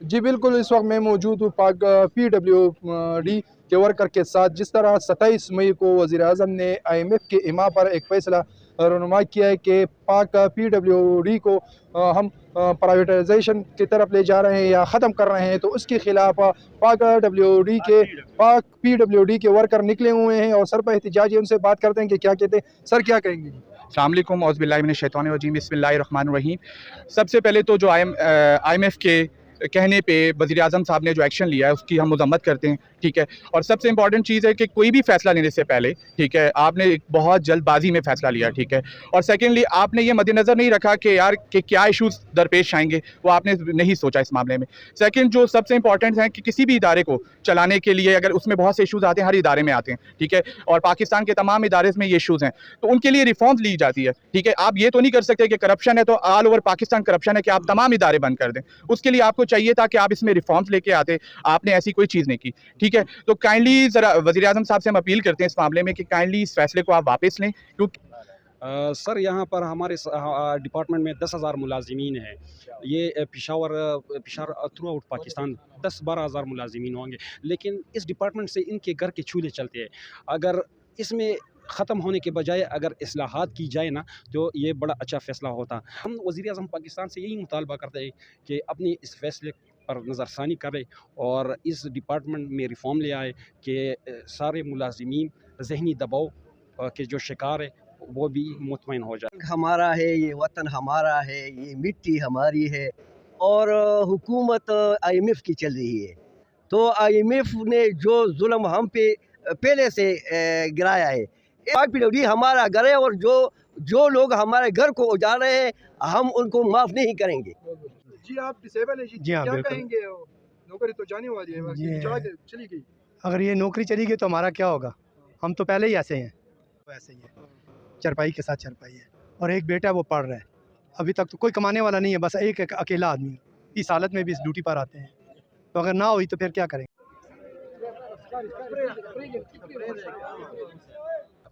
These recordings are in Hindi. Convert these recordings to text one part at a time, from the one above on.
जी बिल्कुल, इस वक्त मैं मौजूद हूँ पाक PWD के वर्कर के साथ। जिस तरह 27 मई को वज़ीर-ए-आज़म ने IMF के इमा पर एक फ़ैसला रनुमा किया है कि पाक PWD को हम प्राइवेटाइजेशन की तरफ ले जा रहे हैं या ख़त्म कर रहे हैं, तो उसके खिलाफ पाक PWD के वर्कर निकले हुए हैं और सर पर एहतजाज है। उनसे बात करते हैं कि क्या कहते हैं। सर क्या कहेंगे? अस्सलाम वालेकुम, औज़ु बिल्लाहि मिनश शैतानिर रजीम, बिस्मिल्लाहिर्रहमानिर्रहीम। सबसे पहले तो जो IMF के कहने पे वज़ीर-ए-आज़म साहब ने जो एक्शन लिया है उसकी हम मज़म्मत करते हैं, ठीक है। और सबसे इम्पॉर्टेंट चीज़ है कि कोई भी फ़ैसला लेने से पहले, ठीक है, आपने एक बहुत जल्दबाजी में फ़ैसला लिया, ठीक है। और सेकेंडली आपने ये मद्देनज़र नहीं रखा कि यार कि क्या इशूज़ दरपेश आएंगे, वो आपने नहीं सोचा इस मामले में। सेकेंड जो सबसे इंपॉर्टेंट है कि किसी भी इदारे को चलाने के लिए अगर उसमें बहुत से इशूज़ आते हैं, हर इदारे में आते हैं, ठीक है, और पाकिस्तान के तमाम इदारे में ये इशूज़ हैं, तो उनके लिए रिफॉर्म्स ली जाती है, ठीक है। आप ये तो नहीं कर सकते कि करप्शन है तो ऑल ओवर पाकिस्तान करप्शन है कि आप तमाम इदारे बंद कर दें। उसके लिए आपको चाहिए था कि आप इसमें रिफॉर्म्स लेके आते, आपने ऐसी कोई चीज़ नहीं की, ठीक है। तो काइंडली ज़रा वज़ीर-ए-आज़म साहब से हम अपील करते हैं इस मामले में कि काइंडली इस फैसले को आप वापस लें, क्योंकि सर यहाँ पर हमारे डिपार्टमेंट में 10,000 मुलाजिमीन हैं। ये पेशावर थ्रू आउट पाकिस्तान 10-12 हज़ार मुलाजिमीन होंगे, लेकिन इस डिपार्टमेंट से इनके घर के चूल्हे चलते हैं। अगर इसमें ख़त्म होने के बजाय अगर इस्लाहात की जाए ना, तो ये बड़ा अच्छा फ़ैसला होता। हम वज़ीर-ए-आज़म पाकिस्तान से यही मुतालबा करते हैं कि अपनी इस फ़ैसले पर नज़रसानी करे और इस डिपार्टमेंट में रिफ़ॉर्म ले आए कि सारे मुलाजिमीन ज़हनी दबाव के जो शिकार है वो भी मुतमईन हो जाए। हमारा है, ये वतन हमारा है, ये मिट्टी हमारी है और हुकूमत IMF की चल रही है। तो IMF ने जो जुल्म हम पे पहले से गिराया है, पाक PWD हमारा घर है और जो जो लोग हमारे घर को उजाड़ रहे हैं, हम उनको माफ़ नहीं करेंगे। जी आप डिसेबल हैं जी हाँ, क्या बिल्कुल। कहेंगे? नौकरी तो जाने वाली है, जी। चली गई। अगर ये नौकरी चली गई तो हमारा क्या होगा? हम तो पहले ही ऐसे हैं, वैसे ही है, चरपाई के साथ चरपाई है। और एक बेटा है वो पढ़ रहा है, अभी तक तो कोई कमाने वाला नहीं है, बस एक अकेला आदमी है। इस हालत में भी इस ड्यूटी पर आते हैं, तो अगर ना हुई तो फिर क्या करेंगे?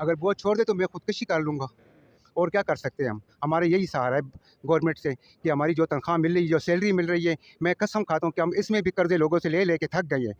अगर वो छोड़ दे तो मैं खुदकुशी कर लूँगा और क्या कर सकते हैं हम। हमारे यही सहारा है गवर्नमेंट से कि हमारी जो तनख्वाह मिल रही है, जो सैलरी मिल रही है, मैं कसम खाता हूँ कि हम इसमें भी कर्जे लोगों से ले लेके थक गए हैं।